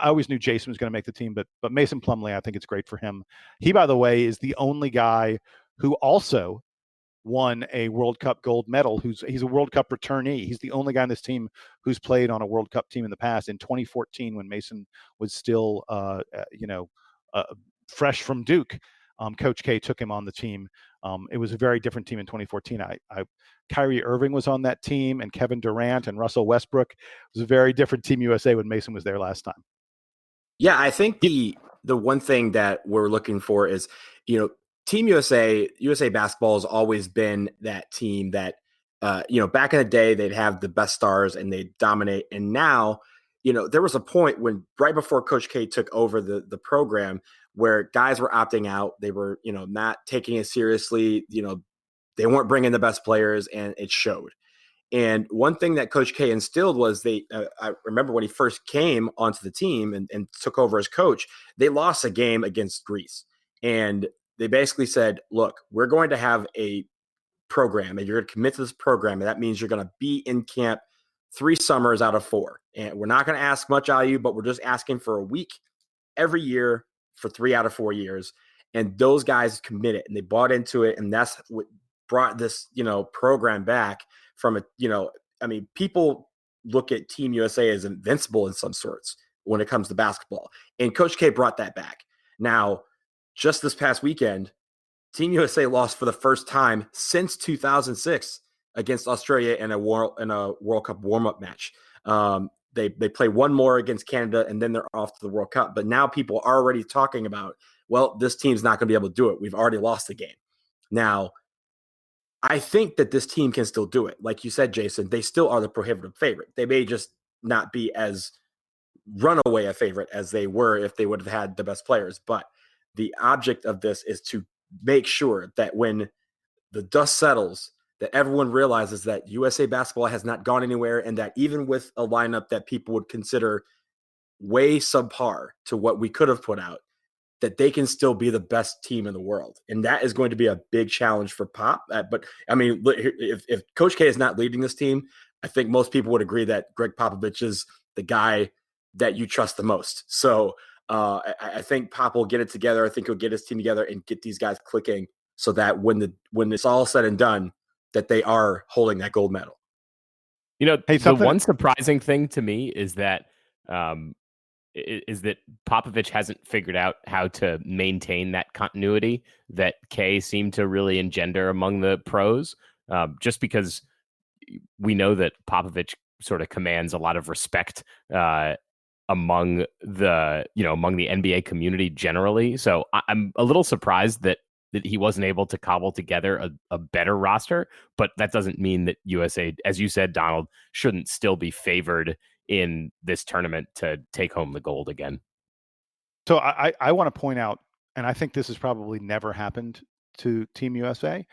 always knew Jason was going to make the team, but Mason Plumlee, I think it's great for him. He, by the way, is the only guy who also won a World Cup gold medal. He's a World Cup returnee. He's the only guy on this team who's played on a World Cup team in the past. In 2014, when Mason was still, fresh from Duke, Coach K took him on the team. It was a very different team in 2014. Kyrie Irving was on that team, and Kevin Durant and Russell Westbrook. It was a very different Team USA when Mason was there last time. Yeah, I think the one thing that we're looking for is, Team USA basketball has always been that team that, back in the day, they'd have the best stars and they'd dominate. And now, there was a point when right before Coach K took over the program where guys were opting out. They were, not taking it seriously. They weren't bringing the best players, and it showed. And one thing that Coach K instilled was I remember when he first came onto the team and took over as coach, they lost a game against Greece. And they basically said, look, we're going to have a program, and you're going to commit to this program. And that means you're going to be in camp 3 summers out of 4. And we're not going to ask much out of you, but we're just asking for a week every year for 3 out of 4 years. And those guys committed, and they bought into it. And that's what brought this, program back from people look at Team USA as invincible in some sorts when it comes to basketball. And Coach K brought that back. Now, just this past weekend, Team USA lost for the first time since 2006 against Australia in a World Cup warm-up match. They play one more against Canada, and then they're off to the World Cup. But now people are already talking about, well, this team's not going to be able to do it. We've already lost the game. Now, I think that this team can still do it. Like you said, Jason, they still are the prohibitive favorite. They may just not be as runaway a favorite as they were if they would have had the best players. But the object of this is to make sure that when the dust settles, that everyone realizes that USA basketball has not gone anywhere, and that even with a lineup that people would consider way subpar to what we could have put out, that they can still be the best team in the world. And that is going to be a big challenge for Pop. But I mean, if Coach K is not leading this team, I think most people would agree that Greg Popovich is the guy that you trust the most. So I think Pop will get it together. I think he'll get his team together and get these guys clicking so that when it's all said and done, that they are holding that gold medal. The one surprising thing to me is that Popovich hasn't figured out how to maintain that continuity that K seemed to really engender among the pros, just because we know that Popovich sort of commands a lot of respect among the NBA community generally. So I'm a little surprised that he wasn't able to cobble together a better roster, but that doesn't mean that USA, as you said, Donald, shouldn't still be favored in this tournament to take home the gold again. So I want to point out, and I think this has probably never happened to Team USA.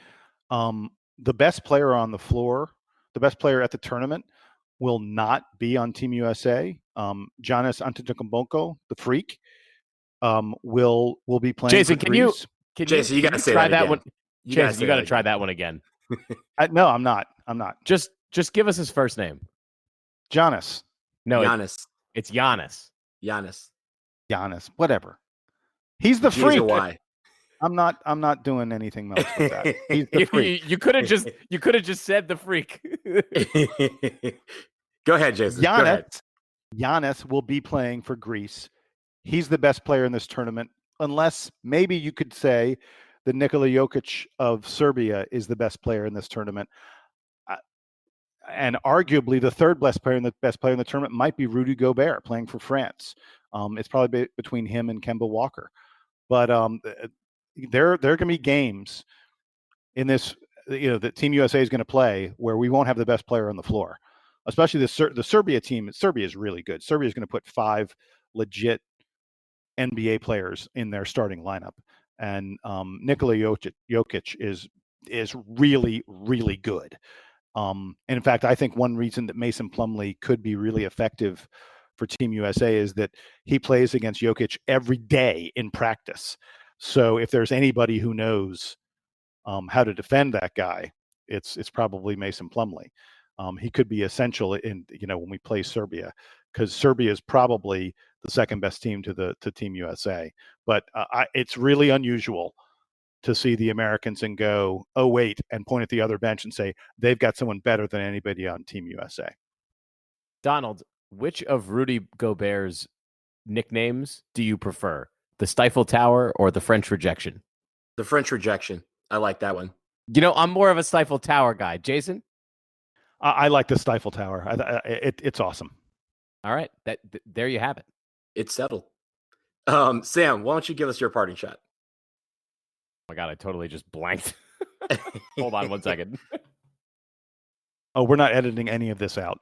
The best player on the floor, the best player at the tournament, will not be on Team USA. Giannis Antetokounmpo, the freak, will be playing. Jason, for can you Greece. Jason, you got to say try that again. one? Jason, you got to try that one again. No, I'm not. Just give us his first name. Giannis. No, Giannis. it's Giannis. Giannis. Whatever. He's the G's freak. or Y? I'm not doing anything else with that. He's the freak. You could have just said the freak. Go ahead, Jason. Go ahead. Giannis will be playing for Greece. He's the best player in this tournament, unless maybe you could say that Nikola Jokic of Serbia is the best player in this tournament. And arguably the third best player in the tournament might be Rudy Gobert playing for France. It's probably between him and Kemba Walker. But there are going to be games in this, that Team USA is going to play where we won't have the best player on the floor, especially the Serbia team. Serbia is really good. Serbia is going to put 5 legit NBA players in their starting lineup, and Nikola Jokic is really, really good. And in fact, I think one reason that Mason Plumlee could be really effective for Team USA is that he plays against Jokic every day in practice. So if there's anybody who knows how to defend that guy, it's probably Mason Plumlee. He could be essential in when we play Serbia, because Serbia is probably the second best team to Team USA. But it's really unusual to see the Americans and go, oh wait, and point at the other bench and say they've got someone better than anybody on Team USA. Donald, which of Rudy Gobert's nicknames do you prefer? The Stifle Tower or the French Rejection? The French Rejection. I like that one. I'm more of a Stifle Tower guy. Jason? I like the Stifle Tower. It's awesome. All right. There you have it. It's settled. Sam, why don't you give us your parting shot? Oh my God, I totally just blanked. Hold on 1 second. Oh, we're not editing any of this out.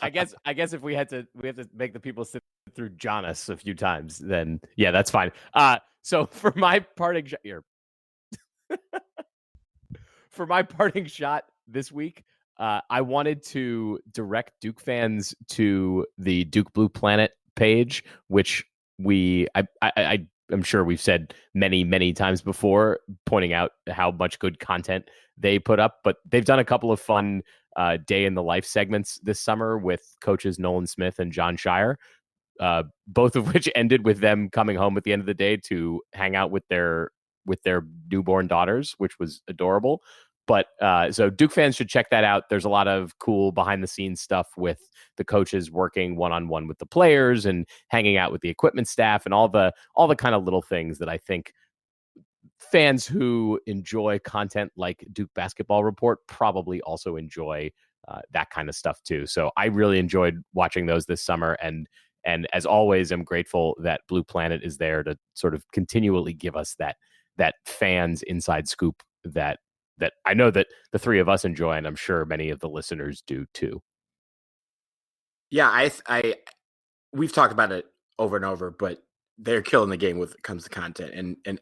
I guess if we have to make the people sit through Giannis a few times, then yeah, that's fine. So for my parting shot here, this week, I wanted to direct Duke fans to the Duke Blue Planet page, which I'm sure we've said many, many times before, pointing out how much good content they put up. But they've done a couple of fun day in the life segments this summer with coaches Nolan Smith and John Shire, both of which ended with them coming home at the end of the day to hang out with their newborn daughters, which was adorable. But so Duke fans should check that out. There's a lot of cool behind the scenes stuff with the coaches working one-on-one with the players and hanging out with the equipment staff and all the kind of little things that I think fans who enjoy content like Duke Basketball Report probably also enjoy that kind of stuff too. So I really enjoyed watching those this summer. And as always, I'm grateful that Blue Planet is there to sort of continually give us that fans inside scoop that I know that the three of us enjoy, and I'm sure many of the listeners do too. Yeah, we've talked about it over and over, but they're killing the game when it comes to content, and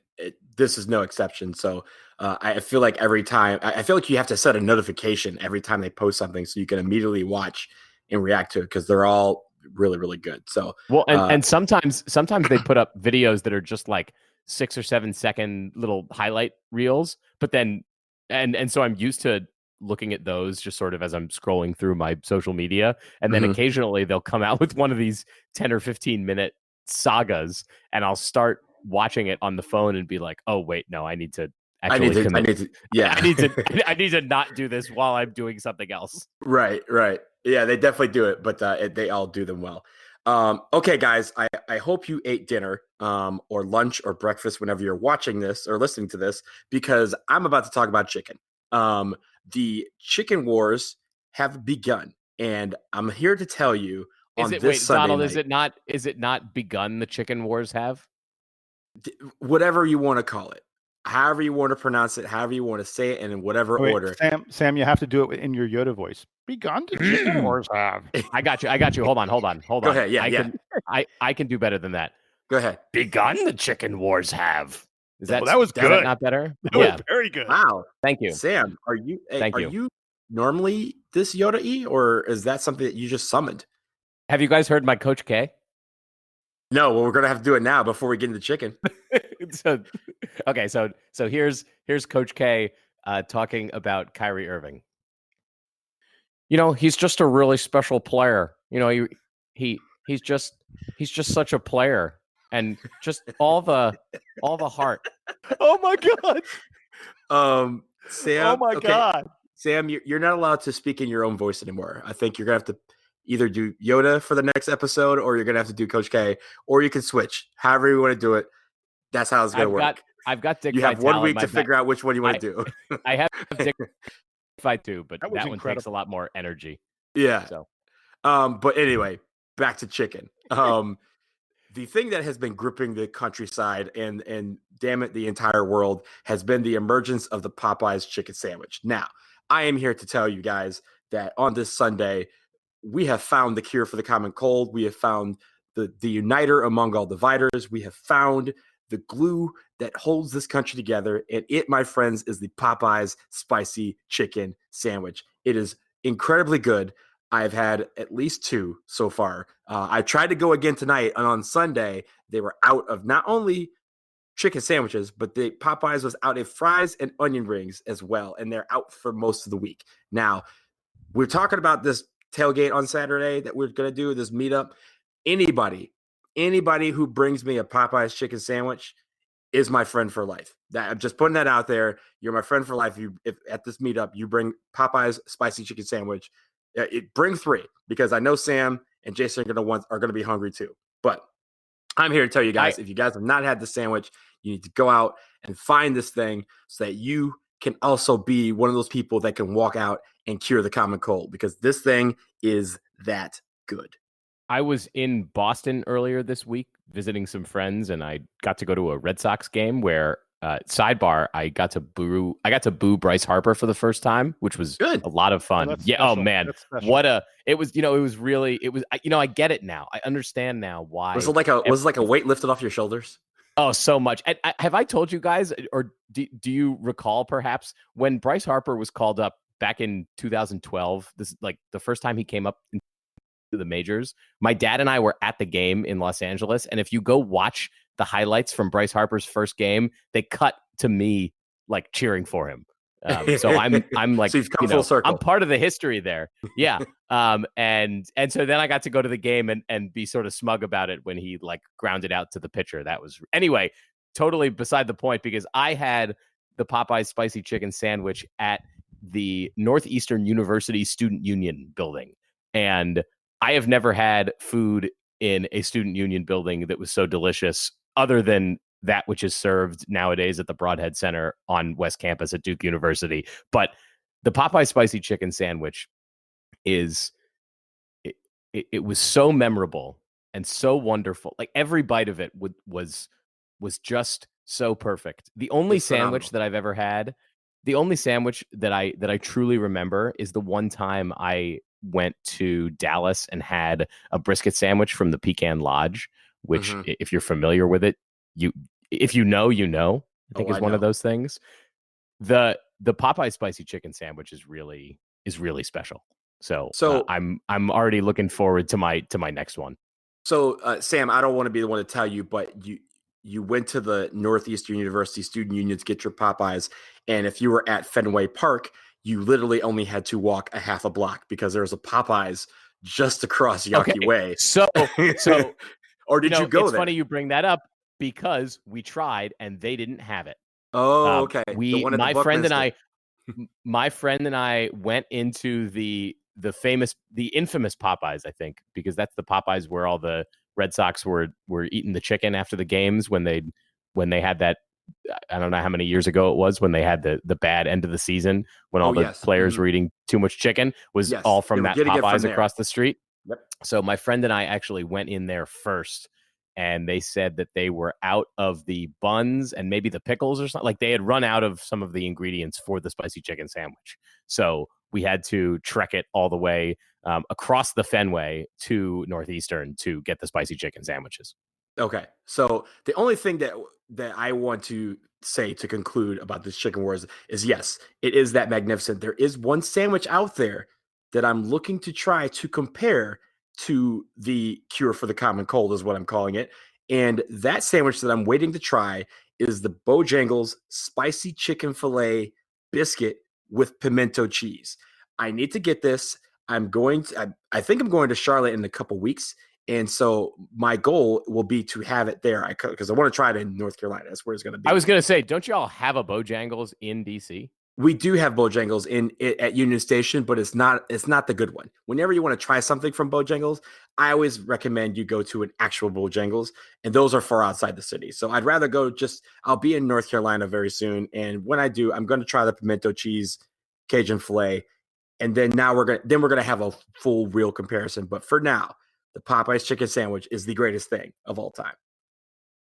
this is no exception. So I feel like every time, I feel like you have to set a notification every time they post something so you can immediately watch and react to it, because they're all really, really good. So and sometimes they put up videos that are just like 6 or 7 second little highlight reels, but then and so I'm used to looking at those just sort of as I'm scrolling through my social media, and then occasionally they'll come out with one of these 10 or 15 minute sagas, and I'll start watching it on the phone and be like, oh wait, no, I need to I need to not do this while I'm doing something else. Right. Yeah, they definitely do it, but they all do them well. Okay, guys, I hope you ate dinner or lunch or breakfast whenever you're watching this or listening to this, because I'm about to talk about chicken. The chicken wars have begun, and I'm here to tell you Sunday Donald, night, is it not begun? The chicken wars have? Whatever you want to call it. however you want to pronounce it, however you want to say it, and in whatever Wait, order. Sam, you have to do it in your Yoda voice. Begun the chicken wars have. I got you. Hold on. Go ahead. Yeah, I can do better than that. Go ahead. Begun the chicken wars have. That was good. Is that not better? That was very good. Wow. Thank you. Sam, are you normally this Yoda-y, or is that something that you just summoned? Have you guys heard my Coach K? No, well, we're gonna have to do it now before we get into chicken. So here's Coach K talking about Kyrie Irving. He's just a really special player. He's just such a player, and just all the heart. Oh my God. Sam. Oh my God. Sam, you're not allowed to speak in your own voice anymore. I think you're gonna have to either do Yoda for the next episode, or you're gonna have to do Coach K, or you can switch. However you want to do it, that's how it's gonna work. I've got Dick. You have Vitale 1 week to figure out which one you want to do. I have Dick Fight too, but that one incredible. takes a lot more energy. Yeah. So, but anyway, back to chicken. The thing that has been gripping the countryside and damn it, the entire world has been the emergence of the Popeyes chicken sandwich. Now, I am here to tell you guys that on this Sunday, we have found the cure for the common cold. We have found the uniter among all dividers. We have found the glue that holds this country together. And it, my friends, is the Popeyes spicy chicken sandwich. It is incredibly good. I've had at least 2 so far. I tried to go again tonight, and on Sunday, they were out of not only chicken sandwiches, but the Popeyes was out of fries and onion rings as well, and they're out for most of the week. Now, we're talking about this tailgate on Saturday that we're going to do, this meetup. Anybody who brings me a Popeyes chicken sandwich is my friend for life. I'm just putting that out there. You're my friend for life. If at this meetup you bring Popeyes spicy chicken sandwich, bring 3, because I know Sam and Jason are going to be hungry too. But I'm here to tell you guys, if you guys have not had the sandwich, you need to go out and find this thing so that you can also be one of those people that can walk out and cure the common cold, because this thing is that good. I was in Boston earlier this week visiting some friends, and I got to go to a Red Sox game where, sidebar, I got to boo Bryce Harper for the first time, which was good. A lot of fun. That's yeah. special. Oh man, I get it now. I understand now why. Was it like a weight lifted off your shoulders? Oh, so much. Have I told you guys, or do you recall perhaps when Bryce Harper was called up back in 2012? This is like the first time he came up into the majors. My dad and I were at the game in Los Angeles, and if you go watch the highlights from Bryce Harper's first game, they cut to me like cheering for him. So I'm like, so you've come full circle. I'm part of the history there. Yeah. And so then I got to go to the game and be sort of smug about it when he like grounded out to the pitcher. That was anyway, totally beside the point, because I had the Popeyes spicy chicken sandwich at the Northeastern University Student Union building. And I have never had food in a student union building that was so delicious, other than that which is served nowadays at the Broadhead Center on West Campus at Duke University. But the Popeye spicy chicken sandwich it was so memorable and so wonderful. Like every bite of it was just so perfect. The only sandwich that I've ever had, the only sandwich that I truly remember is the one time I went to Dallas and had a brisket sandwich from the Pecan Lodge, which if you're familiar with it, if you know, I think is one of those things. The Popeye spicy chicken sandwich is really special. So I'm already looking forward to my next one. So Sam, I don't want to be the one to tell you, but you went to the Northeastern University Student Union to get your Popeyes, and if you were at Fenway Park, you literally only had to walk a half a block because there was a Popeyes just across Yawkey Way. So or did you go it's there? Funny you bring that up because we tried and they didn't have it. Oh, okay. My friend and I went into the infamous Popeyes, I think, because that's the Popeyes where all the Red Sox were eating the chicken after the games when they had that. I don't know how many years ago it was when they had the bad end of the season when all the players were eating too much chicken, was all from that Popeyes across the street. Yep. So my friend and I actually went in there first and they said that they were out of the buns and maybe the pickles or something. Like they had run out of some of the ingredients for the spicy chicken sandwich. So we had to trek it all the way across the Fenway to Northeastern to get the spicy chicken sandwiches. Okay. So the only thing that I want to say to conclude about this chicken wars is yes, it is that magnificent. There is one sandwich out there that I'm looking to try to compare to the cure for the common cold is what I'm calling it. And that sandwich that I'm waiting to try is the Bojangles spicy chicken filet biscuit with pimento cheese. I need to get this. I think I'm going to Charlotte in a couple weeks. And so my goal will be to have it there because I want to try it in North Carolina. That's where it's going to be. I was going to say, don't you all have a Bojangles in DC? We do have Bojangles at Union Station, but it's not the good one. Whenever you want to try something from Bojangles, I always recommend you go to an actual Bojangles, and those are far outside the city. So I'd rather I'll be in North Carolina very soon, and when I do, I'm going to try the pimento cheese Cajun filet, and then we're going to have a full real comparison. But for now, the Popeyes chicken sandwich is the greatest thing of all time.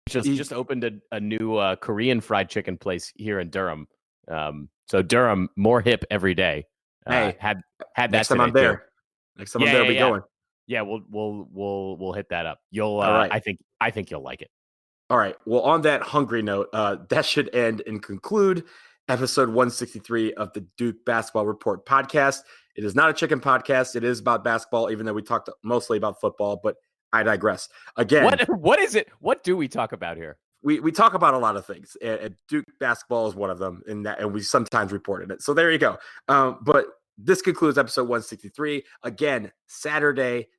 Just opened a new Korean fried chicken place here in Durham. So Durham, more hip every day. Hey, had that next time I'm there. Too. Next time I'm there, we going. Yeah, we'll hit that up. You'll all right. I think you'll like it. All right. Well, on that hungry note, that should end and conclude episode 163 of the Duke Basketball Report podcast. It is not a chicken podcast. It is about basketball, even though we talked mostly about football, but I digress. Again, what is it? What do we talk about here? We talk about a lot of things. Duke basketball is one of them, and we sometimes reported it. So there you go. But this concludes episode 163. Again,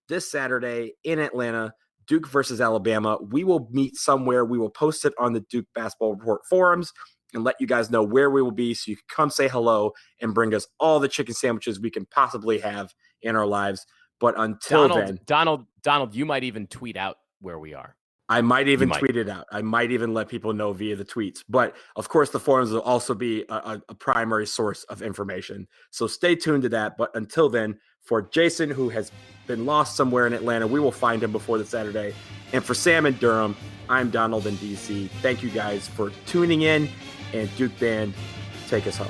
this Saturday in Atlanta, Duke versus Alabama. We will meet somewhere. We will post it on the Duke Basketball Report forums and let you guys know where we will be so you can come say hello and bring us all the chicken sandwiches we can possibly have in our lives. But until then, Donald, you might even tweet out where we are. I might even tweet it out. I might even let people know via the tweets. But of course, the forums will also be a primary source of information. So stay tuned to that. But until then, for Jason, who has been lost somewhere in Atlanta, we will find him before the Saturday. And for Sam in Durham, I'm Donald in DC. Thank you guys for tuning in. And Duke Band, take us home.